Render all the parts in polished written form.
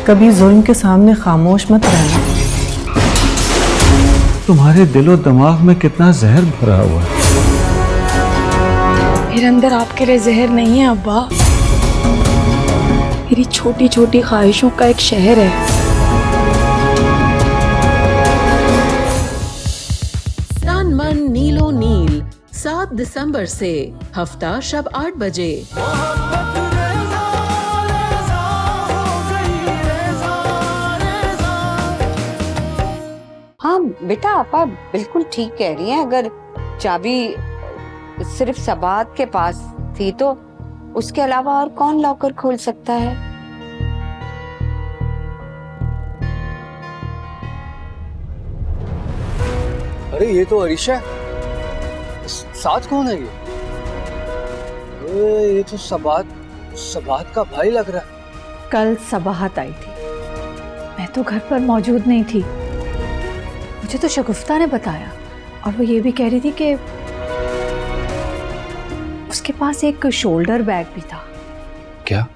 कभी जुल्म के सामने खामोश मत रहना। तुम्हारे दिलो दिमाग में कितना जहर भरा हुआ है। मेरे अंदर आपके लिए जहर नहीं है अब्बा, मेरी छोटी छोटी ख्वाहिशों का एक शहर है। तन मन नीलो नील 7 दिसंबर से हफ्ता शब 8 बजे। हाँ बेटा, आपा बिल्कुल ठीक कह रही हैं। अगर चाबी सिर्फ सबात के पास थी तो उसके अलावा और कौन लॉकर खोल सकता है? अरे ये तो अरीशा साथ कौन है ये? ये तो सबात का भाई लग रहा है। कल सबाहत आई थी, मैं तो घर पर मौजूद नहीं थी। मुझे तो शगुफ्ता ने बताया और वो ये भी कह रही थी कि उसके पास एक शोल्डर बैग भी था। क्या?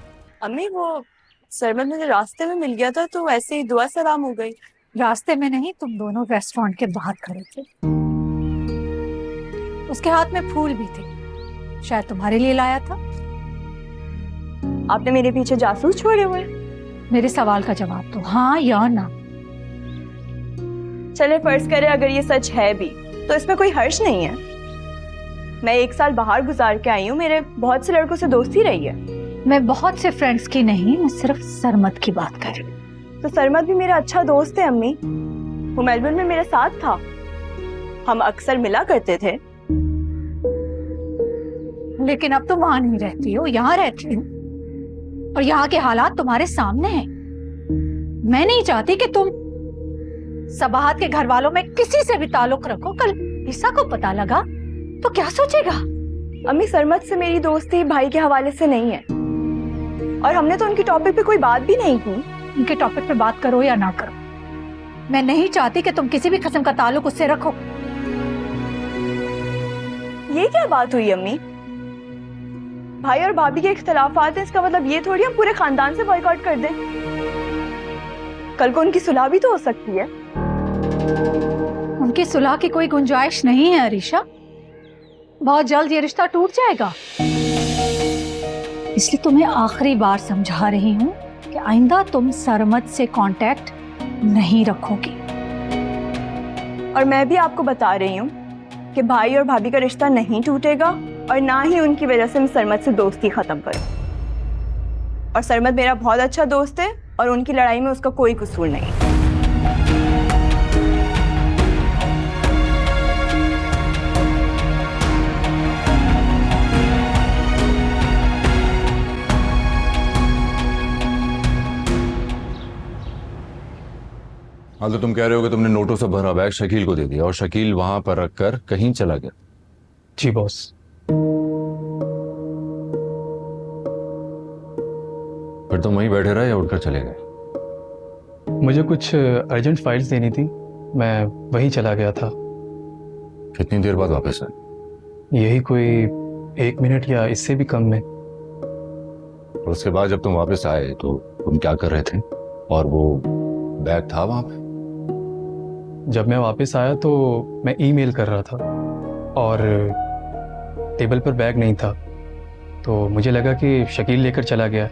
अम्मी वो सरमद मुझे रास्ते में मिल गया था तो ऐसे ही दुआ सलाम हो गई। रास्ते में नहीं, तुम दोनों रेस्टोरेंट के बाहर खड़े थे। उसके हाथ में फूल भी थे, शायद तुम्हारे लिए लाया था। आपने मेरे पीछे जासूस छोड़े हुए? मेरे सवाल का जवाब दो, हाँ या ना। चले फर्ज करें अगर ये सच है भी तो इसमें कोई हर्ष नहीं है। मैं 1 साल बाहर गुजार के आई हूँ, मेरे बहुत से लड़कों से दोस्ती रही है। मैं बहुत से फ्रेंड्स की नहीं, मैं सिर्फ सरमद की बात कर रही हूँ। तो सरमद भी मेरा अच्छा दोस्त है अम्मी, वो मेलबर्न में मेरे साथ था, हम अक्सर मिला करते थे। लेकिन अब तुम वहां नहीं रहती हो, यहाँ रहती हो और यहाँ के हालात तुम्हारे सामने हैं। मैं नहीं चाहती कि तुम सबाहत के घर वालों में किसी से भी ताल्लुक रखो। कल ईसा को पता लगा तो क्या सोचेगा? अम्मी सरमद से मेरी दोस्ती भाई के हवाले से नहीं है और हमने तो उनकी टॉपिक पे कोई बात भी नहीं की। उनके टॉपिक पे बात करो या ना करो, मैं नहीं चाहती कि तुम किसी भी किस्म का ताल्लुक उससे रखो। ये क्या बात हुई अम्मी? भाई और भाभी के इख्तिलाफात हैं, इसका मतलब ये थोड़ी हम पूरे खानदान से बॉयकॉट कर दें। कल को उनकी सुलह भी तो हो सकती है। उनकी सुलह की कोई गुंजाइश नहीं है अरीशा, बहुत जल्द ये रिश्ता टूट जाएगा। इसलिए तुम्हें आखिरी बार समझा रही हूँ कि आइंदा तुम सरमद से कांटेक्ट नहीं रखोगी। और मैं भी आपको बता रही हूँ कि भाई और भाभी का रिश्ता नहीं टूटेगा और ना ही उनकी वजह से मैं सरमद से दोस्ती खत्म करूँ। और सरमद मेरा बहुत अच्छा दोस्त है और उनकी लड़ाई में उसका कोई कसूर नहीं। हाँ, तो तुम कह रहे हो कि तुमने नोटों से भरा बैग शकील को दे दिया और शकील वहां पर रखकर कहीं चला गया? जी बॉस। फिर तुम वहीं बैठे रहे या उठकर चले गए? मुझे कुछ अर्जेंट फाइल्स देनी थी, मैं वहीं चला गया था। कितनी देर बाद वापस आए? यही कोई 1 मिनट या इससे भी कम में। और उसके बाद जब तुम वापस आए तो तुम क्या कर रहे थे और वो बैग था वहां पे? जब मैं वापस आया तो मैं ईमेल कर रहा था और टेबल पर बैग नहीं था, तो मुझे लगा कि शकील लेकर चला गया,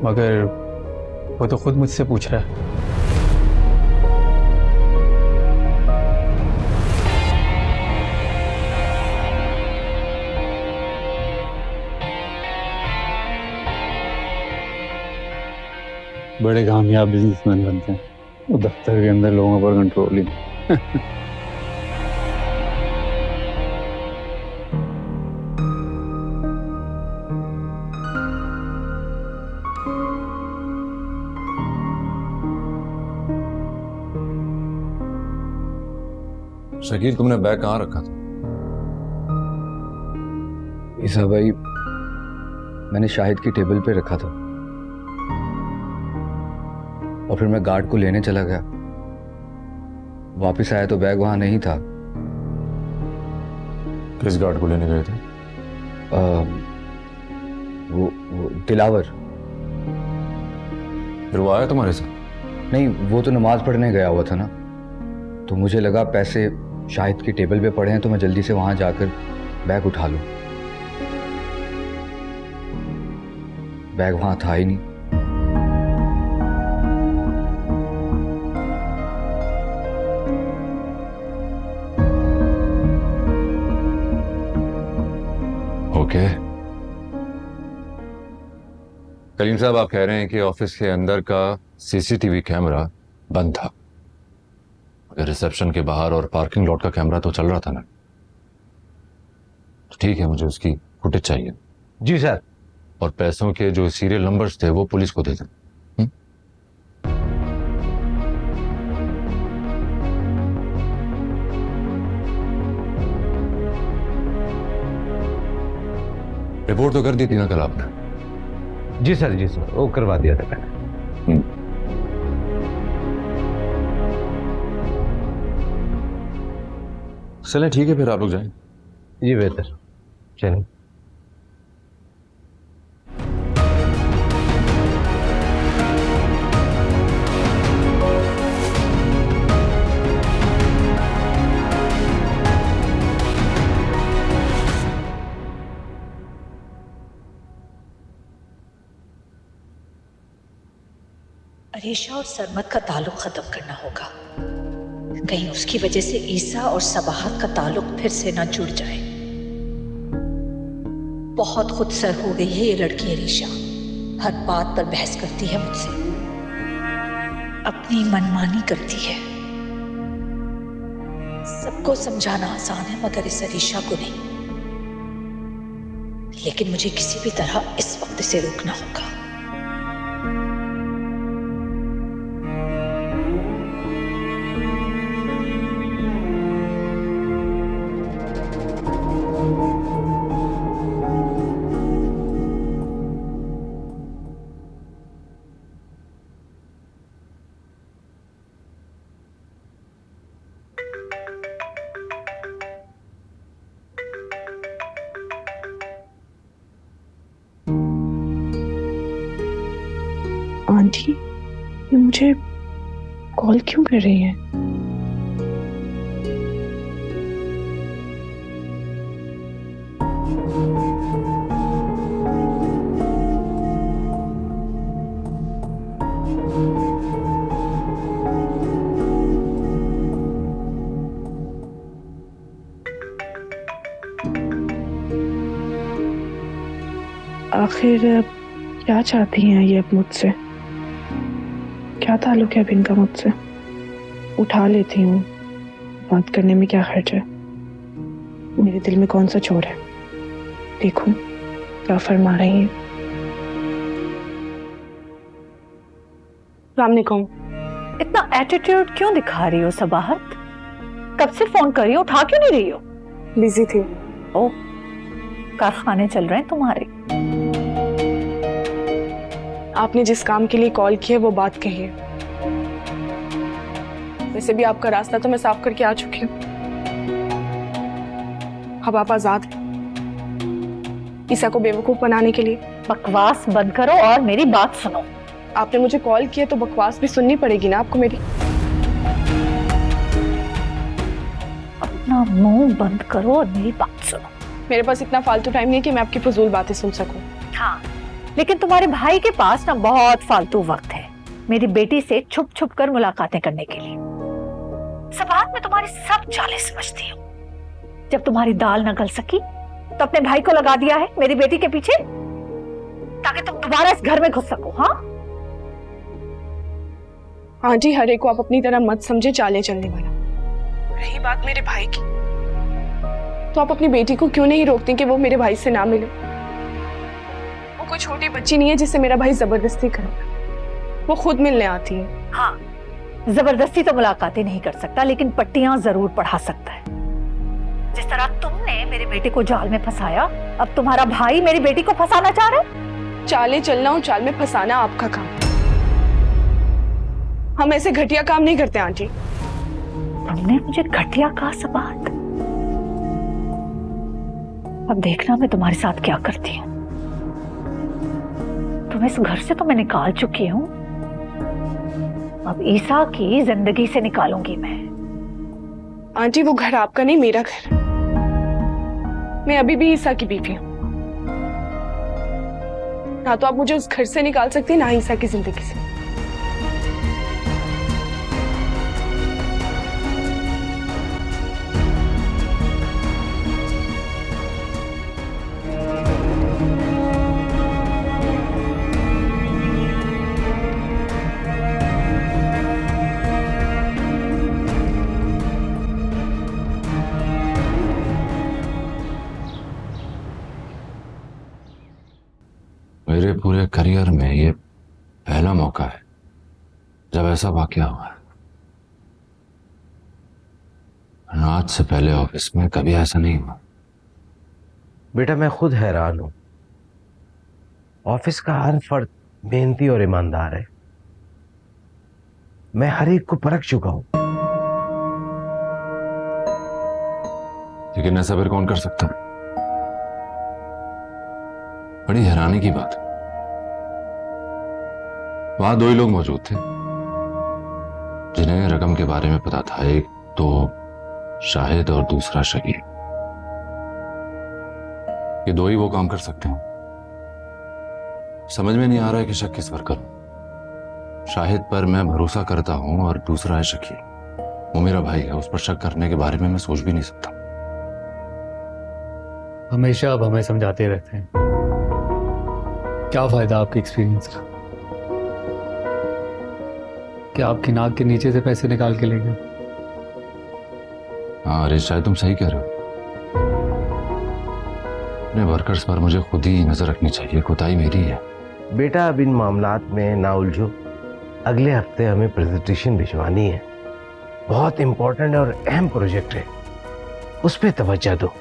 मगर वो तो खुद मुझसे पूछ रहा है। बड़े कामयाब बिजनेसमैन बनते हैं वो दफ्तर के अंदर लोगों पर कंट्रोलिंग। शकील, तुमने बैग कहाँ रखा था? ईसा भाई, मैंने शाहिद की टेबल पे रखा था और फिर मैं गार्ड को लेने चला गया। वापस आया तो बैग वहां नहीं था। किस गार्ड को लेने गए थे? वो दिलावर। फिर वो आया तुम्हारे साथ? नहीं, वो तो नमाज पढ़ने गया हुआ था ना, तो मुझे लगा पैसे शाहिद की टेबल पे पड़े हैं तो मैं जल्दी से वहां जाकर बैग उठा लूं। बैग वहां था ही नहीं। ओके। करीम साहब, आप कह रहे हैं कि ऑफिस के अंदर का सीसीटीवी कैमरा बंद था, मगर रिसेप्शन के बाहर और पार्किंग लॉट का कैमरा तो चल रहा था ना? ठीक है, मुझे उसकी फुटेज चाहिए। जी सर। और पैसों के जो सीरियल नंबर्स थे वो पुलिस को दे दें। रिपोर्ट तो कर दी थी ना कल आपने? जी सर, जी सर, वो करवा दिया था मैंने। चलें, ठीक है, फिर आप लोग जाएं। जी बेहतर, चलिए। अरीशा और सरमत का ताल्लुक खत्म करना होगा, कहीं उसकी वजह से ईसा और सबाहत का ताल्लुक फिर से ना जुड़ जाए। बहुत खुदसर हो गई है ये लड़की अरीशा, हर बात पर बहस करती है मुझसे, अपनी मनमानी करती है। सबको समझाना आसान है मगर इस अरीशा को नहीं। लेकिन मुझे किसी भी तरह इस वक्त से रोकना होगा। आंटी, ये मुझे कॉल क्यों कर रही हैं? आखिर क्या चाहती हैं ये अब मुझसे? क्या ताल्लुक है अब इनका मुझसे? उठा लेती हूँ, बात करने में क्या खर्च है? मेरे दिल में कौन सा चोर है? देखूं क्या फरमा रही है। अस्सलामुअलैकुम। इतना एटीट्यूड क्यों दिखा रही हो सबाहत? कब से फोन कर रही हो, उठा क्यों नहीं रही हो? बिजी थी। ओ, कारखाने चल रहे हैं तुम्हारे। आपने जिस काम के लिए कॉल किया वो बात कहिए। वैसे भी आपका रास्ता तो मैं साफ करके आ चुकी हूँ। अब आप आजाद हैं ईसा को बेवकूफ बनाने के लिए। बकवास बंद करो और मेरी बात सुनो। आपने मुझे कॉल किया तो बकवास भी सुननी पड़ेगी ना आपको मेरी। अपना मुंह बंद करो और मेरी बात सुनो। मेरे पास इतना फालतू टाइम नहीं है कि मैं आपकी फजूल बातें सुन सकूं। हाँ, लेकिन तुम्हारे भाई के पास ना बहुत फालतू वक्त है मेरी बेटी से छुप छुप कर मुलाकातें करने के लिए। सबाहत में तुम्हारी सब चालें समझती हूँ। जब तुम्हारी दाल न गल सकी तो अपने भाई को लगा दिया है मेरी बेटी के पीछे, ताकि तुम दोबारा इस घर में घुस सको। हाँ आंटी, हर एक को आप अपनी तरह मत समझे चाले चलने वाला। रही बात मेरे भाई की, तो आप अपनी बेटी को क्यों नहीं रोकती कि वो मेरे भाई से ना मिले? वो कोई छोटी बच्ची नहीं है जिसे मेरा भाई जबरदस्ती करेगा। वो खुद मिलने आती है। हाँ, जबरदस्ती तो मुलाकातें नहीं कर सकता, लेकिन पट्टियां जरूर पढ़ा सकता है। जिस तरह तुमने मेरे बेटे को जाल में फंसाया, अब तुम्हारा भाई मेरी बेटी को फंसाना चाह रहा है। चाले चलना और चाल में फंसाना आपका काम। हम ऐसे घटिया काम नहीं करते आंटी। तुमने मुझे घटिया कहा सबाहत? अब देखना मैं तुम्हारे साथ क्या करती हूँ। तुम्हें इस घर से तो मैं निकाल चुकी हूँ, अब ईसा की जिंदगी से निकालूंगी मैं। आंटी वो घर आपका नहीं, मेरा घर। मैं अभी भी ईसा की बीवी हूँ। ना तो आप मुझे उस घर से निकाल सकते, ना ईसा की जिंदगी से। मेरे पूरे करियर में ये पहला मौका है जब ऐसा वाकया हुआ है। आज से पहले ऑफिस में कभी ऐसा नहीं हुआ। बेटा मैं खुद हैरान हूं। ऑफिस का हर फर्द मेहनती और ईमानदार है। मैं हर एक को परख चुका हूं। लेकिन ऐसा फिर कौन कर सकता है? बड़ी हैरानी की बात है, वहां दो ही लोग मौजूद थे जिन्हें रकम के बारे में पता था। एक तो शाहिद और दूसरा शकील। ये दो ही वो काम कर सकते हैं। समझ में नहीं आ रहा है कि शक किस पर करूं। शाहिद पर मैं भरोसा करता हूं और दूसरा है शकील। वो मेरा भाई है, उस पर शक करने के बारे में मैं सोच भी नहीं सकता। हमेशा आप हमें समझाते रहते हैं, क्या फायदा आपके एक्सपीरियंस का? क्या आपकी नाक के नीचे से पैसे निकाल के ले गए? हाँ अरे शायद तुम सही कह रहे हो। अपने वर्कर्स पर मुझे खुद ही नजर रखनी चाहिए, कोताही मेरी है। बेटा अब इन मामलात में ना उलझो। अगले हफ्ते हमें प्रेजेंटेशन भिजवानी है। बहुत इंपॉर्टेंट और अहम प्रोजेक्ट है, उस पर तवज्जो दो।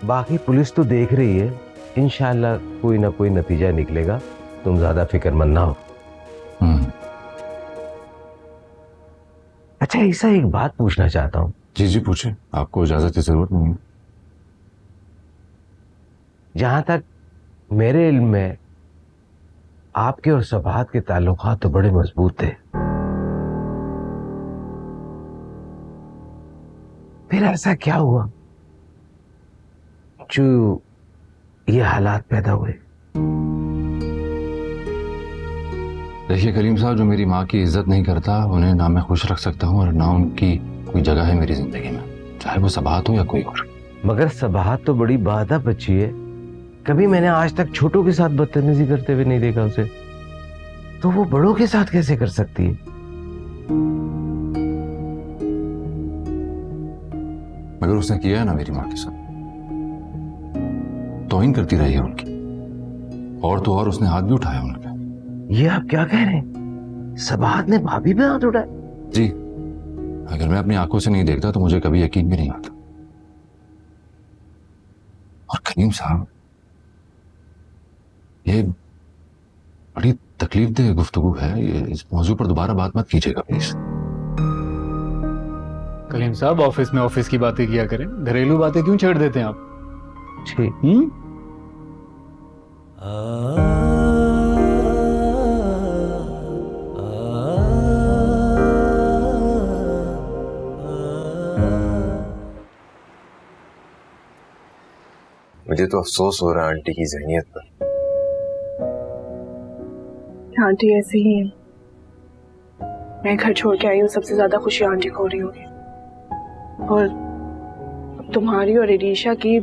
बाकी पुलिस तो देख रही है, इंशाल्लाह कोई ना कोई नतीजा निकलेगा। तुम ज्यादा फिक्रमंद ना हो। अच्छा ईसा, एक बात पूछना चाहता हूँ। जी जी पूछे, आपको इजाजत की जरूरत नहीं है। जहां तक मेरे इल्म में आपके और सबाहत के ताल्लुकात तो बड़े मजबूत थे, फिर ऐसा क्या हुआ जो ये हालात पैदा हुए? देखिए करीम साहब, जो मेरी माँ की इज्जत नहीं करता उन्हें ना मैं खुश रख सकता हूँ और ना उनकी कोई जगह है मेरी जिंदगी में, चाहे वो सबाहत हो या कोई और। मगर सबाहत तो बड़ी बादब बच्ची है। कभी मैंने आज तक छोटों के साथ बदतमीजी करते हुए नहीं देखा उसे, तो वो बड़ों के साथ कैसे कर सकती है? मगर उसने किया है ना मेरी माँ के साथ, तौहीन करती रही है उनकी, और तो और उसने हाथ भी उठाया उनके। ये आप क्या कह रहे हैं? सबाहत ने भाभी पे हाथ उठाया? जी, अगर मैं अपनी आंखों से नहीं देखता तो मुझे कभी यकीन भी नहीं आता। और करीम साहब, ये बड़ी तकलीफदेह गुफ्तगू है, ये इस मौजू पर दोबारा बात मत कीजिएगा प्लीज। कलीम साहब, ऑफिस में ऑफिस की बातें किया करें, घरेलू बातें क्यों छेड़ देते हैं आप? ठीक। मुझे तो अफसोस हो रहा है आंटी की ज़हनियत पर। आंटी ऐसी ही है। मैं घर छोड़ के आई हूँ, सबसे ज्यादा खुशी आंटी को हो रही होगी। और तुम्हारी और एलिशा की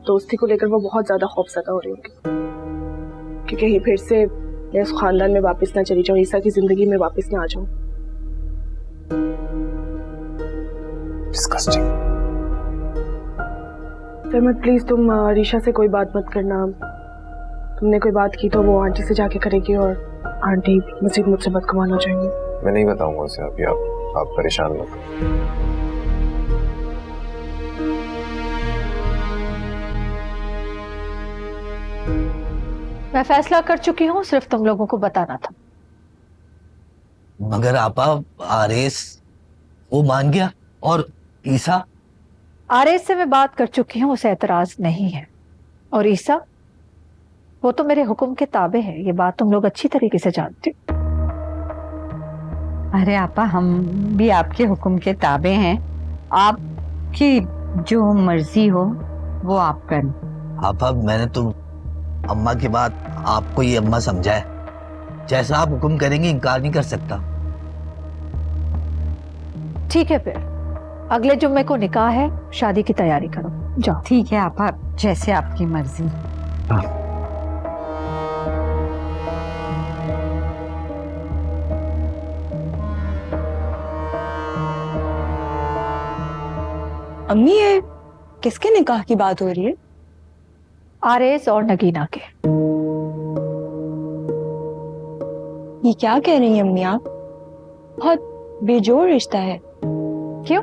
दोस्ती को लेकर वो बहुत ज्यादा खौफजदा हो रही होगी कि कहीं फिर से मैं उस खानदान में वापस ना चली जाऊँ, ईसा की जिंदगी में वापस ना आ जाऊँ। डिस्गस्टिंग। सरमत प्लीज तुम रीशा से कोई बात मत करना। तुमने कोई बात की तो वो आंटी से जाके करेगी और आंटी मजीद मुझसे बदगुमान हो जाएंगी। मैं नहीं बताऊंगा उसे अभी, आप परेशान मत। मैं फैसला कर चुकी हूँ, सिर्फ तुम लोगों को बताना था। मगर आपा, आरेस वो मान गया और ईसा? आरेस से मैं बात कर चुकी हूँ, उसे एतराज नहीं है। और ईसा, वो तो मेरे हुक्म के ताबे है, ये बात तुम लोग अच्छी तरीके से जानते हो। अरे आपा, हम भी आपके हुक्म के ताबे हैं। आपकी जो मर्जी हो वो आप करें। आप अब मैंने तो अम्मा के बाद आपको ये अम्मा समझा है, जैसा आप हुक्म करेंगे इनकार नहीं कर सकता। ठीक है, फिर अगले जुम्मे को निकाह है, शादी की तैयारी करो, जाओ। ठीक है आपा, जैसे आपकी मर्जी। अम्मी, ये किसके निकाह की बात हो रही है? आरेज और नगीना के। ये क्या कह रही हैं अम्मी आप? बहुत बेजोड़ रिश्ता है। क्यों?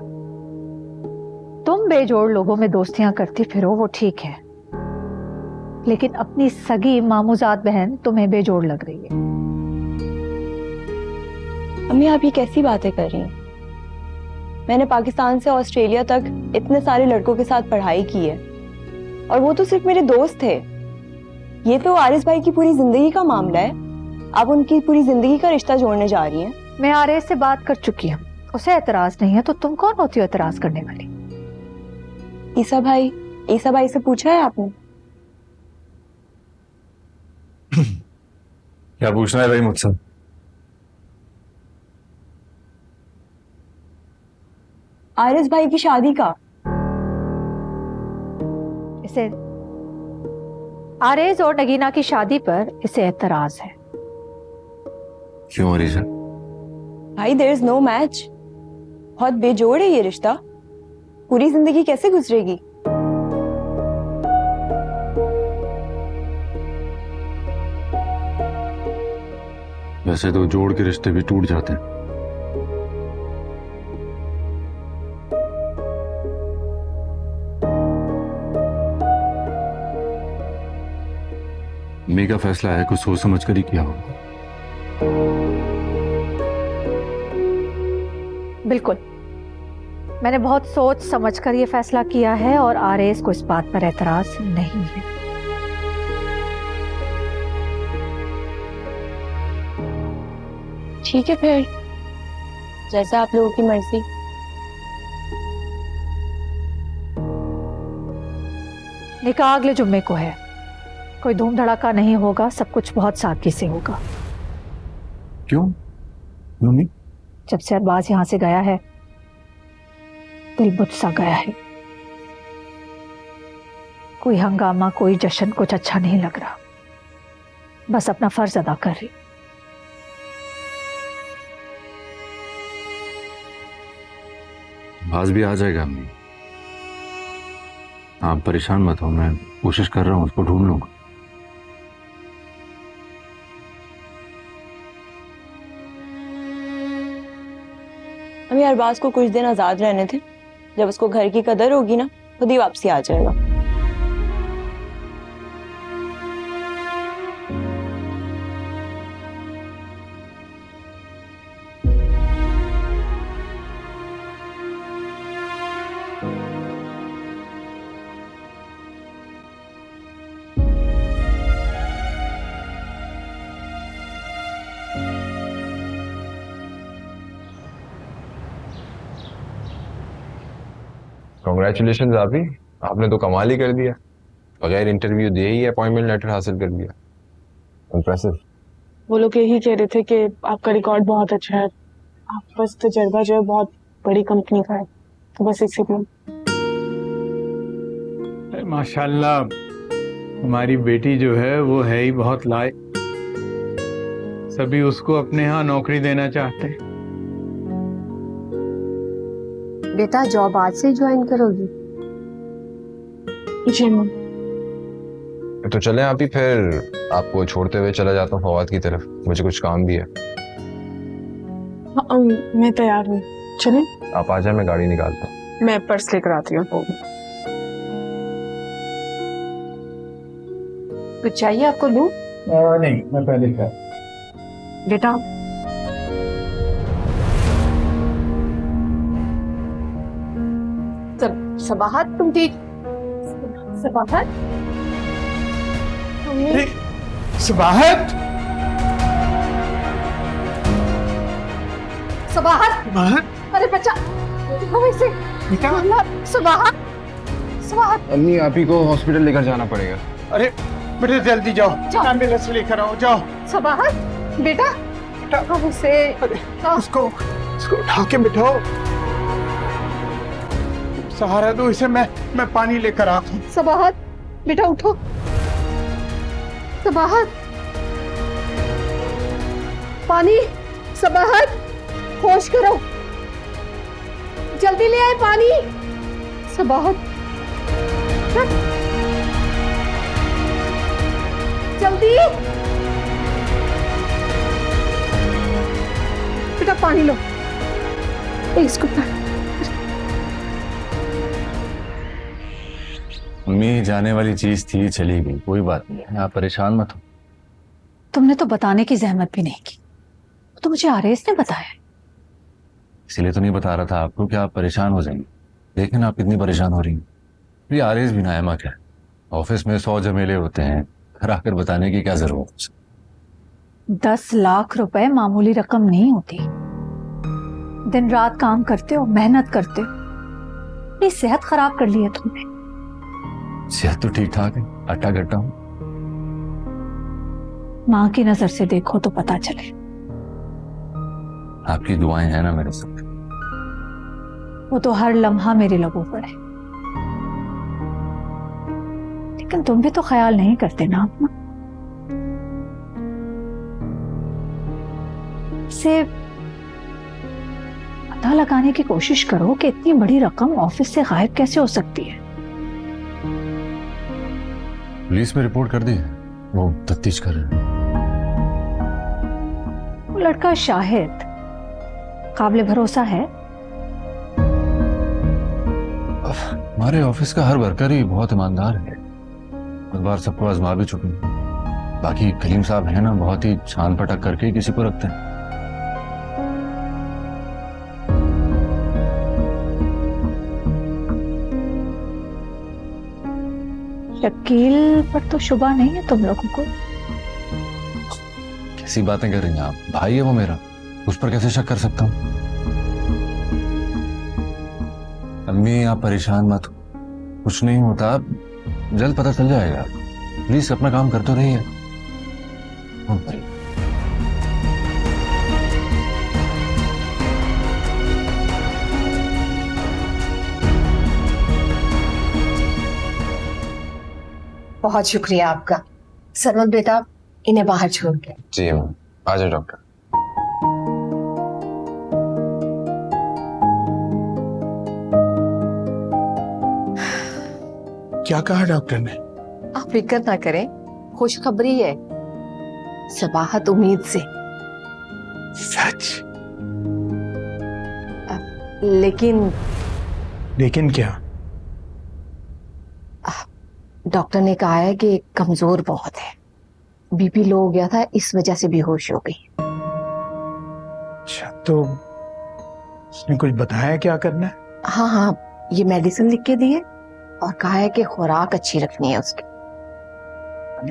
तुम बेजोड़ लोगों में दोस्तियां करती फिरो, वो ठीक है, लेकिन अपनी सगी मामूजात बहन तुम्हें बेजोड़ लग रही है। अम्मी, आप ये कैसी बातें कर रही हैं? मैंने पाकिस्तान से ऑस्ट्रेलिया तक इतने सारे लड़कों के साथ पढ़ाई की है, और वो तो सिर्फ मेरे दोस्त थे। ये तो आरिस भाई की पूरी जिंदगी का मामला है। आप उनकी पूरी जिंदगी का रिश्ता जोड़ने जा रही हैं। मैं आरेज से बात कर चुकी हूँ, उसे एतराज नहीं है, तो तुम कौन होती हो एतराज करने वाली? ईसा भाई से पूछा है आपने? क्या पूछना है भाई मुझसे? आरिस भाई की शादी का। इसे आरेज और नगीना की शादी पर इसे एतराज है। क्यों अरीजा? भाई, देयर इज नो मैच। बहुत बेजोड़ है ये रिश्ता। पूरी जिंदगी कैसे गुजरेगी? वैसे तो जोड़ के रिश्ते भी टूट जाते हैं। अम्मी का फैसला है, कुछ सोच समझ कर ही किया होगा। बिल्कुल, मैंने बहुत सोच समझकर ये फैसला किया है, और आरेज को इस बात पर एतराज नहीं है। ठीक है, फिर जैसा आप लोगों की मर्जी। निकाह अगले जुम्मे को है, कोई धूम धड़ाका नहीं होगा, सब कुछ बहुत सादगी से होगा। क्यों? क्यों नहीं? जब से अरबाज यहां से गया है, दिल बुझ सा गया है। कोई हंगामा, कोई जश्न, कुछ अच्छा नहीं लग रहा। बस अपना फर्ज अदा कर रही। आज भी आ जाएगा अम्मी, आप परेशान मत हो, मैं कोशिश कर रहा हूं, उसको ढूंढ लूंगा। अभी अरबाज को कुछ दिन आजाद रहने थे, जब उसको घर की कदर होगी ना, खुद ही वापसी आ जाएगा। कॉन्ग्रेचुलेशन आपी, आपने तो कमाल ही कर दिया। बगैर इंटरव्यू दिए ही अपॉइंटमेंट लेटर हासिल कर दिया। इम्प्रेसिव। वो लोग यही कह रहे थे कि आपका रिकॉर्ड बहुत अच्छा है, आप बस तजर्बा जो है बहुत बड़ी कंपनी का है, तो बस इसीलिए। माशाल्लाह, हमारी बेटी जो है वो है ही बहुत लायक। सभी उसको अपने यहाँ नौकरी देना चाहते हैं। बेटा, जॉब आज से ज्वाइन करोगी? जी मैम। तो चलें आप ही, फिर आपको छोड़ते हुए चला जाता हूँ फवाद की तरफ, मुझे कुछ काम भी है। मैं तैयार हूँ, चलें? आप आ जाए, मैं गाड़ी निकालता हूँ। मैं पर्स लेकर आती हूँ। कुछ चाहिए आपको? दूं? नहीं, मैं पहले क्या। बेटा, सबाहत, तुम ठीक? सबाहत, सबाहत, सबाहत बाहर अरे बच्चा वैसे बेटा सबाहत सबाहत अम्मी आप ही को हॉस्पिटल लेकर जाना पड़ेगा। अरे बेटा जल्दी जाओ, एम्बुलेंस लेकर आओ, जाओ। सबाहत बेटा वैसे उसको उठा के बिठाओ, सहारा दो इसे। मैं पानी लेकर आता हूँ। सबाहत बेटा उठो, सबाहत पानी, सबाहत होश करो, जल्दी ले आए पानी। सबाहत जल्दी बेटा पानी लो, इसको अम्मी जाने वाली चीज थी, चली गई, कोई बात नहीं, आप परेशान मत हो। तुमने तो बताने की जहमत भी नहीं की, तो मुझे आरएस ने बताया। इसीलिए तो नहीं बता रहा था आपको कि आप परेशान हो जाएंगे। देखें ना आप कितनी परेशान हो रही हैं। ये आरएस भी ना क्या, ऑफिस में 100 झमेले होते हैं, घर आकर बताने की क्या जरूरत है। 10 लाख रुपए मामूली रकम नहीं होती। दिन रात काम करते हो, मेहनत करते हो, अपनी सेहत खराब कर ली है तुमने। सेहत तो ठीक ठाक है, अट्टा गट्टा हूं। माँ की नजर से देखो तो पता चले। आपकी दुआएं हैं ना मेरे साथ। वो तो हर लम्हा मेरे लबों पर है, लेकिन तुम भी तो ख्याल नहीं करते ना अपना। से पता लगाने की कोशिश करो कि इतनी बड़ी रकम ऑफिस से गायब कैसे हो सकती है। पुलिस में रिपोर्ट कर दी है, वो तफ्तीश कर रहे हैं। वो लड़का शाहिद काबिल भरोसा है? हमारे ऑफिस का हर वर्कर ही बहुत ईमानदार है, एक बार सबको आजमा भी चुके हैं। बाकी कलीम साहब है ना, बहुत ही छान पटक करके ही किसी को रखते हैं। शकील पर तो शुबा नहीं है तुम लोगों को? कैसी बातें कर रही हैं आप? भाई है वो मेरा, उस पर कैसे शक कर सकता हूं? अम्मी आप परेशान मत हो, कुछ नहीं होता, जल्द पता चल जाएगा। प्लीज अपना काम करते रहिए। बहुत शुक्रिया आपका। सरमत बेटा इन्हें बाहर छोड़ के। जी मैम, आ जाओ डॉक्टर। क्या कहा डॉक्टर ने? आप फिक्र ना करें, खुशखबरी है, सबाहत उम्मीद से। सच? लेकिन क्या? डॉक्टर ने कहा है कि कमजोर बहुत है, बीपी लो हो गया था, इस वजह से बेहोश हो गई। अच्छा, तो उसने कुछ बताया क्या करना है? हाँ, ये मेडिसिन लिख के दी है और कहा है कि खुराक अच्छी रखनी है उसकी।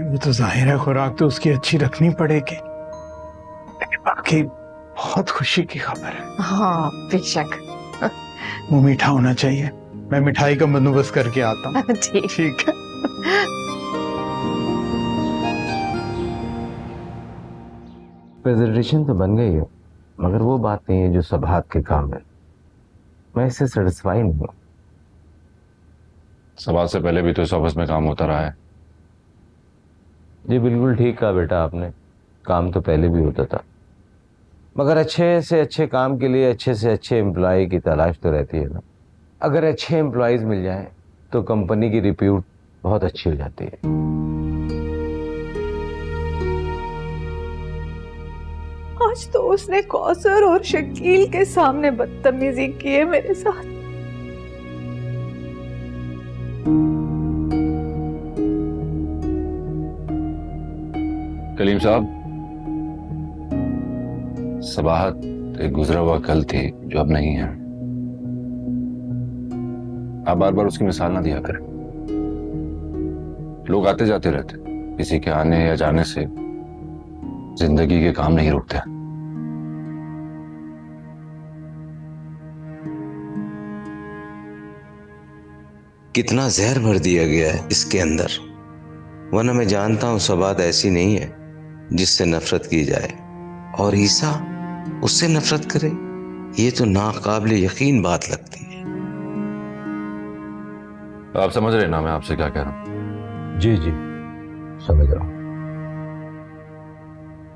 वो तो जाहिर है खुराक तो उसकी अच्छी रखनी पड़ेगी, लेकिन बाकी बहुत खुशी की खबर है। हाँ बेशक। मुंह मीठा होना चाहिए, मैं मिठाई का बंदोबस्त करके आता हूँ। ठीक है। प्रेजेंटेशन तो बन गई है, मगर वो बात नहीं है जो सबाहत के काम है। मैं इससे सेटिस्फाई नहीं हूँ। सबाहत से पहले भी तो इस ऑफिस में काम होता रहा है। जी बिल्कुल ठीक कहा बेटा आपने, काम तो पहले भी होता था, मगर अच्छे से अच्छे काम के लिए अच्छे से अच्छे एम्प्लॉय की तलाश तो रहती है ना। अगर अच्छे एम्प्लॉयज मिल जाएं तो कंपनी की रिप्यूट बहुत अच्छी हो जाती है। आज तो उसने कौसर और शकील के सामने बदतमीजी की है मेरे साथ। कलीम साहब, सबाहत एक गुजरा हुआ कल थी जो अब नहीं है। आप बार बार उसकी मिसाल ना दिया करें। लोग आते जाते रहते, किसी के आने या जाने से जिंदगी के काम नहीं रुकते। कितना जहर भर दिया गया है इसके अंदर। वरना मैं जानता हूं सबात ऐसी नहीं है जिससे नफरत की जाए, और ईसा उससे नफरत करे, ये तो नाकाबिले यकीन बात लगती है। आप समझ रहे हैं ना मैं आपसे क्या कह रहा हूँ? जी जी समझ रहा हूँ।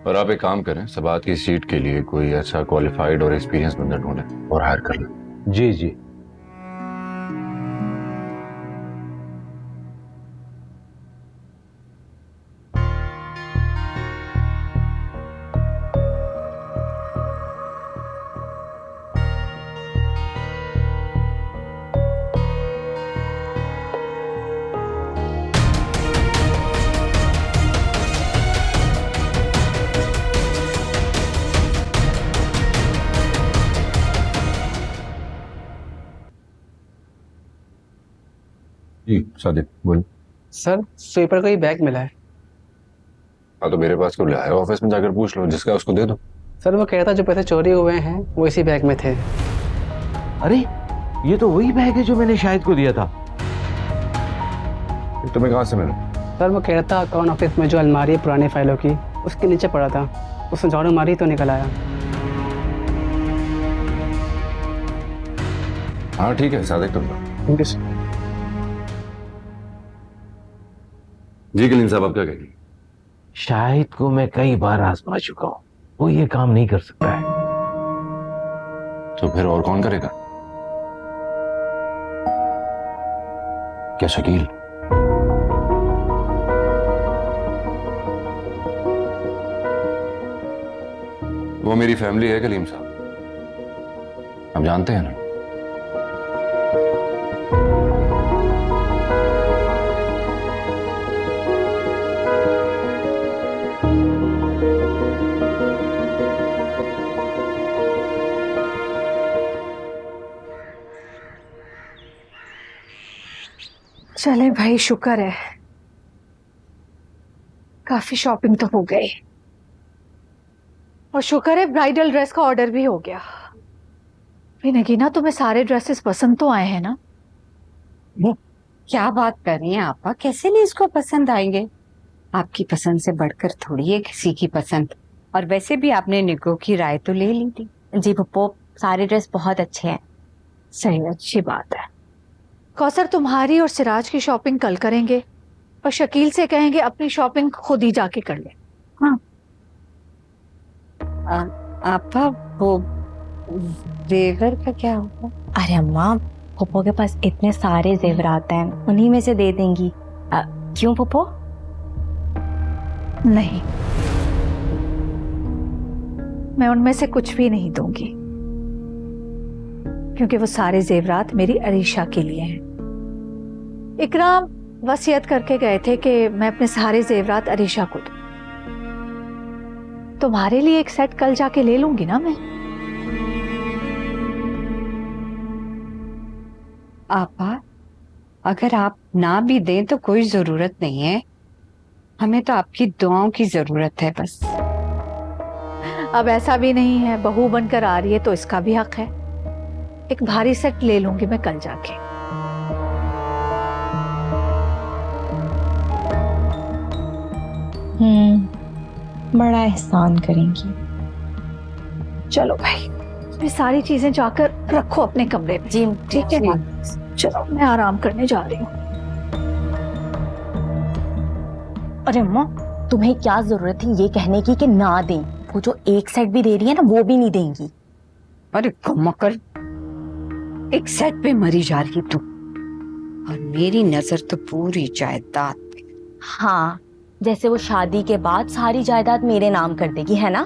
और आप एक काम करें, सबात की सीट के लिए कोई अच्छा क्वालिफाइड और एक्सपीरियंस बंदा ढूंढें और हायर कर लें। जी जी। जी सादिक बोल। सर स्वीपर का ही बैग मिला है। हाँ तो मेरे पास क्यों ले आए? ऑफिस में जाकर पूछ लो, जिसका उसको दे दो। सर वो कहता जो पैसे चोरी हुए हैं वो इसी बैग में थे। अरे ये तो वही बैग है जो मैंने शाहिद को दिया था। तुम्हें कहाँ से मिला? सर वो कहता अकाउंट ऑफिस में जो अलमारी है पुरानी फाइलों की, उसके नीचे पड़ा था, उसने झाड़ू मारी तो निकल आया। हाँ ठीक है सादिक, तुम थैंक यू सर। जी कलीम साहब, आप क्या कहेंगे? शाहिद को मैं कई बार आजमा चुका हूं, वो ये काम नहीं कर सकता है। तो फिर और कौन करेगा? क्या शकील? वो मेरी फैमिली है कलीम साहब, आप जानते हैं ना। चले भाई, शुक्र है काफी शॉपिंग तो हो गई, और शुक्र है ब्राइडल ड्रेस का ऑर्डर भी हो गया। नगीना तुम्हें सारे ड्रेसेस पसंद तो आए हैं ना? वो क्या बात कर रही हैं आपा, कैसे नहीं इसको पसंद आएंगे? आपकी पसंद से बढ़कर थोड़ी है किसी की पसंद। और वैसे भी आपने निको की राय तो ले ली थी। जी पप्पो, सारे ड्रेस बहुत अच्छे हैं। सही, अच्छी बात है। कौसर तुम्हारी और सिराज की शॉपिंग कल करेंगे, और शकील से कहेंगे अपनी शॉपिंग खुद ही जाके कर ले। हाँ आपा वो जेवर का क्या होगा? अरे अम्मा, पप्पो के पास इतने सारे जेवरात हैं, उन्हीं में से दे देंगी। क्यों पप्पो? नहीं, मैं उनमें से कुछ भी नहीं दूंगी, क्योंकि वो सारे जेवरात मेरी अरीशा के लिए हैं। इकराम वसीयत करके गए थे कि मैं अपने सारे जेवरात अरीशा को दूं। तुम्हारे लिए एक सेट कल जाके ले लूंगी ना मैं। आपा अगर आप ना भी दें तो कोई जरूरत नहीं है, हमें तो आपकी दुआओं की जरूरत है बस। अब ऐसा भी नहीं है, बहू बनकर आ रही है तो इसका भी हक है। एक भारी सेट ले लूंगी मैं कल जाके। बड़ा एहसान करेंगी। चलो भाई, ये सारी चीजें जाकर रखो अपने कमरे में। जी ठीक है ना? चलो मैं आराम करने जा रही हूँ। अरे अम्मा, तुम्हें क्या जरूरत है ये कहने की कि ना दें? वो जो एक सेट भी दे रही है ना, वो भी नहीं देंगी। अरे कमकर, एक सेट पे मरी जा रही तू, और मेरी नजर तो पूरी जायदाद पे। हाँ, जैसे वो शादी के बाद सारी जायदाद मेरे नाम कर देगी, है ना?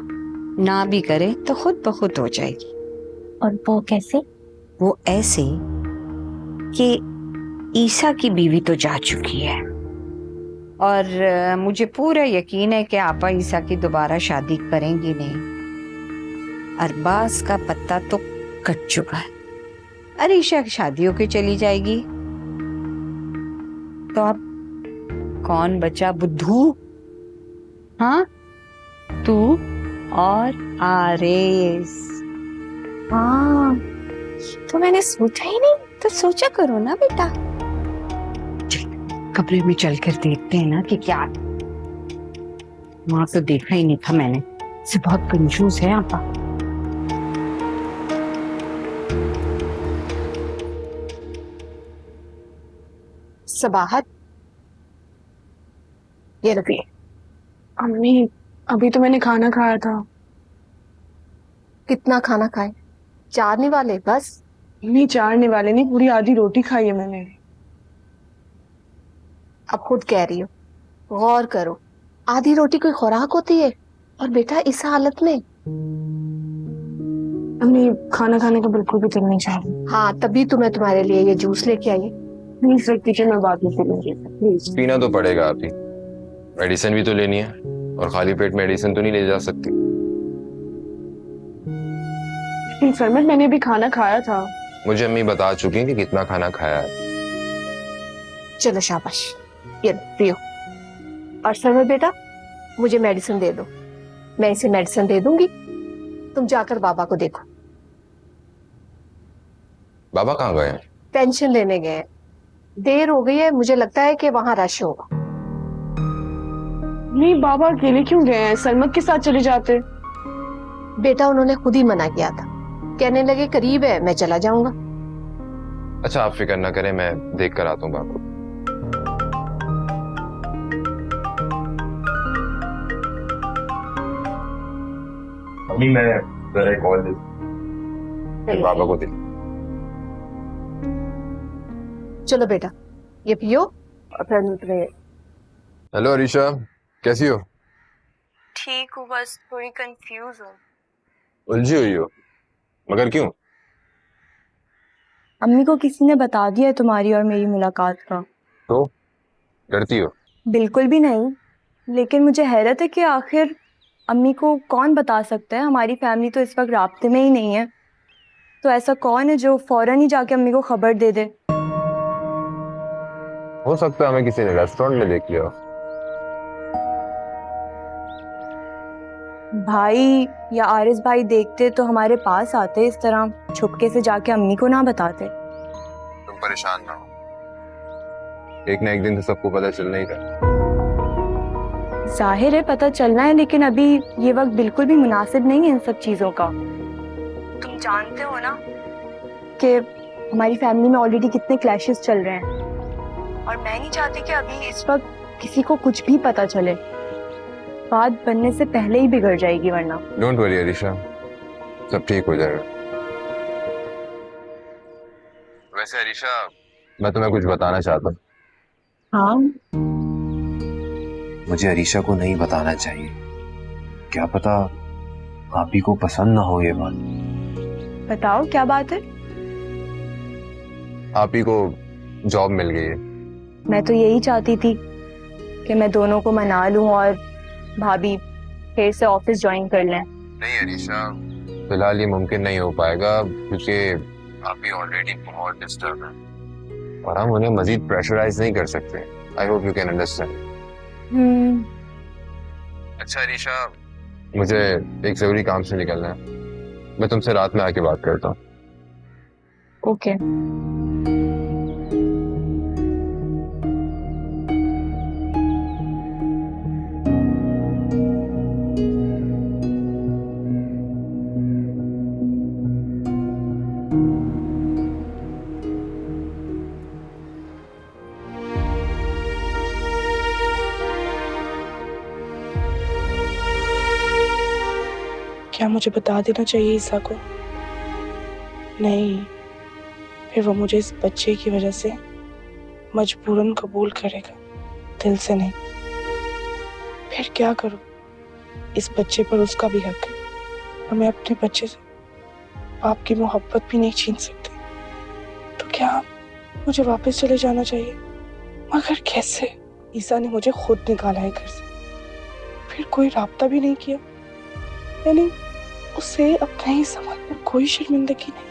ना भी करे तो खुद ब खुद हो जाएगी। और वो कैसे? वो ऐसे कि ईसा की बीवी तो जा चुकी है, और मुझे पूरा यकीन है कि आपा ईसा की दोबारा शादी करेंगी नहीं। अरबाज का पत्ता तो कट चुका है, अरीशा की शादी होके चली जाएगी, तो अब कौन बचा? बुद्धू, हाँ, तू और आरेस। हाँ, तो मैंने सोचा ही नहीं। तो सोचा करो ना बेटा। कमरे में चलकर देखते हैं ना कि क्या। वहां तो देखा ही नहीं था मैंने, से बहुत कंफ्यूज है आपा। सबाहत, ये रखिए। अम्मी, अभी तो मैंने खाना खाया था। कितना खाना खाए? चारने वाले बस? नहीं, चारने वाले नहीं, पूरी आधी रोटी खाई है मैंने। अब खुद कह रही हो, गौर करो, आधी रोटी कोई खुराक होती है? और बेटा इस हालत में। अम्मी, खाना खाने का बिल्कुल भी दिल नहीं चाह रहा। हाँ, तभी तो मैं तुम्हारे लिए ये जूस लेके आई। प्लीज रख दीजिए, मैं बाद में पी लूंगी। प्लीज। पीना तो पड़ेगा आप ही, मेडिसिन भी तो लेनी है, और खाली पेट मेडिसिन तो नहीं ले जा सकती। सरमत, मैंने अभी खाना खाया था। मुझे अम्मी बता चुकी हैं कि कितना खाना खाया है। चलो शाबाश, ये पियो। और सरमत बेटा, मुझे मेडिसिन दे दो, मैं इसे मेडिसिन दे दूंगी, तुम जाकर बाबा को देखो। बाबा कहाँ गए हैं? पेंशन लेने गए हैं, देर हो गई है, मुझे लगता है कि वहां रश होगा। नहीं, बाबा अकेले क्यों गए हैं? सरमत के साथ चले जाते। बेटा उन्होंने खुद ही मना किया था, कहने लगे करीब है, मैं चला जाऊंगा। अच्छा, आप फिक्र ना करें, मैं देख कर आता हूँ बाबू। अभी मैं जरा कॉल दे बाबा को दे। चलो बेटा, ये पियो और फिर। हेलो अरीशा, कैसी हो? ठीक हूँ, बस थोड़ी कंफ्यूज हूँ। उलझी हुई हो? मगर क्यों? अम्मी को किसी ने बता दिया है तुम्हारी और मेरी मुलाकात का। तो डरती हो? बिल्कुल भी नहीं, लेकिन मुझे हैरत है कि आखिर अम्मी को कौन बता सकता है। हमारी फैमिली तो इस वक्त राब्ते में ही नहीं है, तो ऐसा कौन है जो फौरन ही जाके अम्मी को खबर दे दे। हो सकता है हमें किसी ने रेस्टोरेंट में देख लिया। भाई या आरिस भाई देखते तो हमारे पास आते, इस तरह छुपके से जाके अम्मी को ना बताते। तुम परेशान ना हो, एक ना एक दिन तो सबको पता चलना ही था। जाहिर है पता चलना है, लेकिन अभी ये वक्त बिल्कुल भी मुनासिब नहीं है इन सब चीजों का। तुम जानते हो ना कि हमारी फैमिली में ऑलरेडी कितने क्लैशेस चल रहे हैं, और मैं नहीं चाहती कि अभी इस वक्त किसी को कुछ भी पता चले। बात बनने से पहले ही बिगड़ जाएगी वरना। डोंट वरी अरीशा, सब ठीक हो जाएगा। वैसे अरीशा, मैं तुम्हें कुछ बताना चाहता हूँ। हाँ? मुझे अरीशा को नहीं बताना चाहिए, क्या पता आप ही को पसंद ना हो ये बात। बताओ क्या बात है? आप ही को जॉब मिल गई है। मैं तो यही चाहती थी कि मैं दोनों को मना लूं और भाभी फिर से ऑफिस ज्वाइन कर लें। नहीं अरीशा, फिलहाल ये मुमकिन नहीं हो पाएगा, क्योंकि आप ही ऑलरेडी बहुत डिस्टर्ब हैं और हम उन्हें मजीद प्रेशराइज नहीं कर सकते। I hope you can understand. अच्छा अरीशा, मुझे एक जरूरी काम से निकलना है, मैं तुमसे रात में आके बात करता हूँ। ओके। क्या मुझे बता देना चाहिए ईसा को? नहीं, फिर वो मुझे इस बच्चे की वजह से मजबूरन कबूल करेगा, दिल से नहीं। फिर क्या करूं? इस बच्चे पर उसका भी हक है, और मैं अपने बच्चे से आपकी मोहब्बत भी नहीं छीन सकती। तो क्या मुझे वापस चले जाना चाहिए? मगर कैसे? ईसा ने मुझे खुद निकाला है घर से, फिर कोई राब्ता भी नहीं किया, यानी उसे अपने ही सवाल पर कोई शर्मिंदगी नहीं।